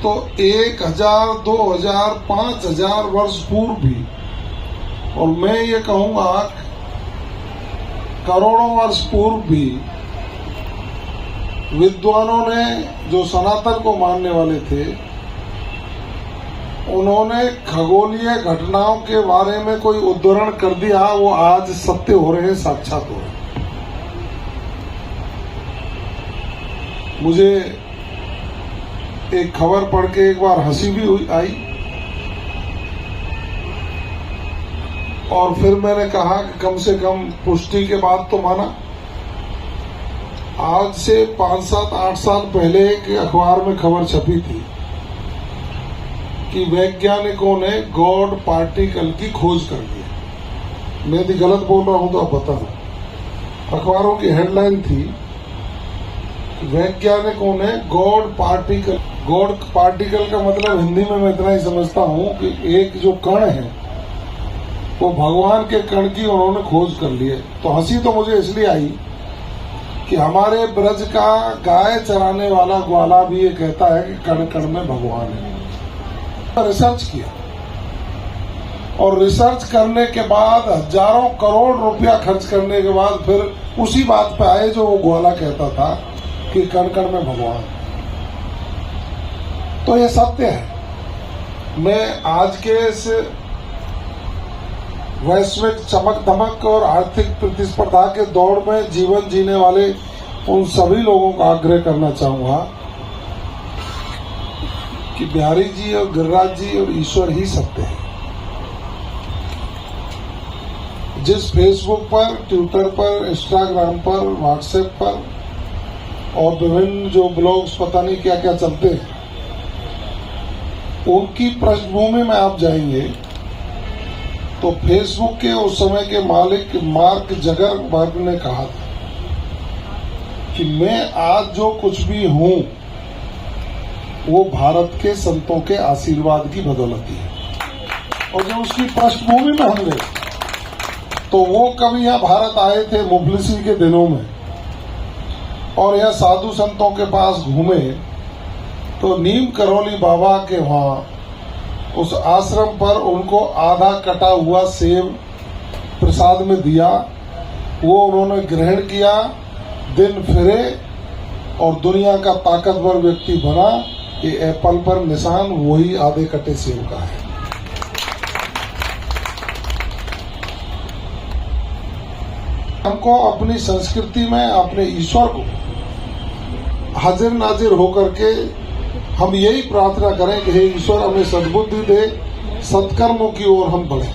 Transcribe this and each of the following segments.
तो 1000, 2000, 5000 वर्ष पूर्व भी, और मैं ये कहूंगा करोड़ों वर्ष पूर्व भी विद्वानों ने, जो सनातन को मानने वाले थे, उन्होंने खगोलीय घटनाओं के बारे में कोई उद्धरण कर दिया, वो आज सत्य हो रहे हैं, साक्षात हो रहे हैं। मुझे एक खबर पढ़ के एक बार हंसी भी आई, और फिर मैंने कहा कि कम से कम पुष्टि के बाद तो माना। आज से 5, 7, 8 साल पहले एक अखबार में खबर छपी थी कि वैज्ञानिकों ने गॉड पार्टिकल की खोज कर ली। मैं यदि गलत बोल रहा हूं तो आप बताना। अखबारों की हेडलाइन थी, वैज्ञानिकों ने गॉड पार्टिकल का मतलब हिंदी में मैं इतना ही समझता हूं कि एक जो कण है वो भगवान के कण की उन्होंने खोज कर ली है। तो हंसी तो मुझे इसलिए आई कि हमारे ब्रज का गाय चराने वाला ग्वाला भी ये कहता है कि कण कण में भगवान है। रिसर्च किया, और रिसर्च करने के बाद हजारों करोड़ रुपया खर्च करने के बाद फिर उसी बात पे आए जो वो ग्वाला कहता था कि कण कण में भगवान। तो ये सत्य है। मैं आज के इस वैश्विक चमक दमक और आर्थिक प्रतिस्पर्धा के दौड़ में जीवन जीने वाले उन सभी लोगों का आग्रह करना चाहूंगा कि बिहारी जी और गिरिराज जी और ईश्वर ही सत्य है। जिस फेसबुक पर, ट्विटर पर, इंस्टाग्राम पर, व्हाट्सएप पर और विभिन्न जो ब्लॉग्स पता नहीं क्या क्या चलते हैं, उनकी पृष्ठभूमि में आप जाएंगे तो फेसबुक के उस समय के मालिक मार्क जकरबर्ग ने कहा था कि मैं आज जो कुछ भी हूं वो भारत के संतों के आशीर्वाद की बदौलत है। और जब उसकी पृष्ठभूमि में हम गए तो वो कभी यहाँ भारत आए थे मुफलिसी के दिनों में, और यहाँ साधु संतों के पास घूमे तो नीम करौली बाबा के वहां उस आश्रम पर उनको आधा कटा हुआ सेब प्रसाद में दिया, वो उन्होंने ग्रहण किया, दिन फिरे और दुनिया का ताकतवर व्यक्ति बना। ये एप्पल पर निशान वही आधे कटे सेब का है। हमको अपनी संस्कृति में अपने ईश्वर को हाजिर नाजिर होकर के हम यही प्रार्थना करें कि हे ईश्वर हमें सद्बुद्धि दे, सत्कर्मों की ओर हम बढ़े।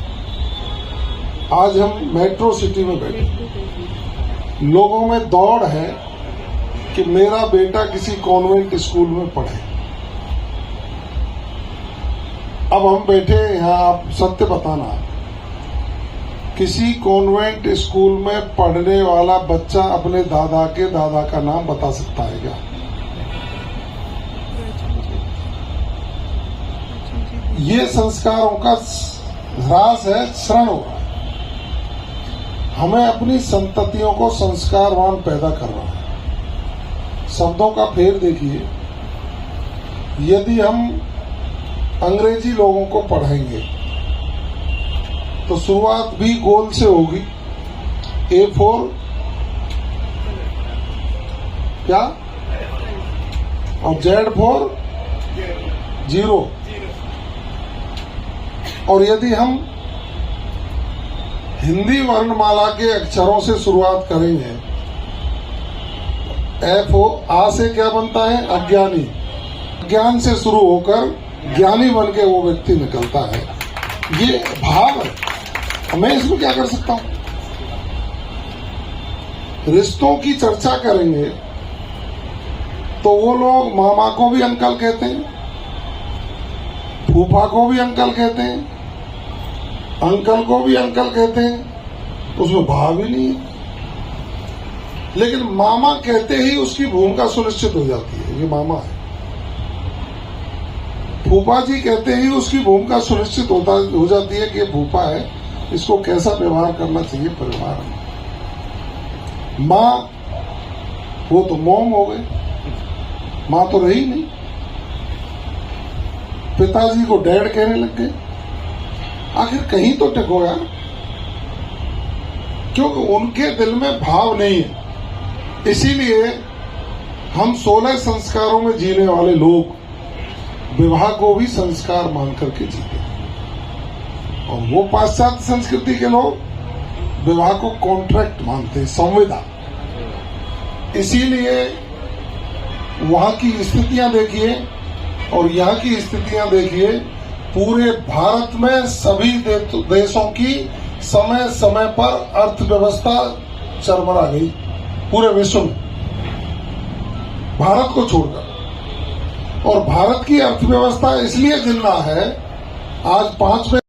आज हम मेट्रो सिटी में बैठे, लोगों में दौड़ है कि मेरा बेटा किसी कॉन्वेंट स्कूल में पढ़े। अब हम बैठे यहाँ, आप सत्य बताना, किसी कॉन्वेंट स्कूल में पढ़ने वाला बच्चा अपने दादा के दादा का नाम बता सकता है क्या? ये संस्कारों का ह्रास है, क्षरण हो रहा है। हमें अपनी संततियों को संस्कारवान पैदा करना है। शब्दों का फेर देखिए, यदि हम अंग्रेजी लोगों को पढ़ाएंगे तो शुरुआत भी गोल से होगी। A4 क्या और Z4 0। और यदि हम हिंदी वर्णमाला के अक्षरों से शुरुआत करेंगे, A से क्या बनता है? अज्ञानी। ज्ञान से शुरू होकर ज्ञानी बन के वो व्यक्ति निकलता है। ये भाव है। मैं इसमें क्या कर सकता हूं? रिश्तों की चर्चा करेंगे तो वो लोग मामा को भी अंकल कहते हैं, फूफा को भी अंकल कहते हैं, अंकल को भी अंकल कहते हैं। उसमें भाव ही नहीं है। लेकिन मामा कहते ही उसकी भूमिका सुनिश्चित हो जाती है, ये मामा है। फूफा जी कहते ही उसकी भूमिका सुनिश्चित हो जाती है कि ये फूफा है, इसको कैसा व्यवहार करना चाहिए परिवार में। माँ, वो तो मॉम हो गई, माँ तो रही नहीं। पिताजी को डैड कहने लग गए। आखिर कहीं तो टिको यार, क्योंकि उनके दिल में भाव नहीं है। इसीलिए हम 16 संस्कारों में जीने वाले लोग विवाह को भी संस्कार मान करके जीते हैं, और वो पाश्चात्य संस्कृति के लोग विवाह को कॉन्ट्रैक्ट मानते हैं, संविदा। इसीलिए वहां की स्थितियां देखिए और यहाँ की स्थितियां देखिए, पूरे भारत में सभी देशों की समय समय पर अर्थव्यवस्था चरमरा गई, पूरे विश्व में, भारत को छोड़कर। और भारत की अर्थव्यवस्था इसलिए जिंदा है, आज 5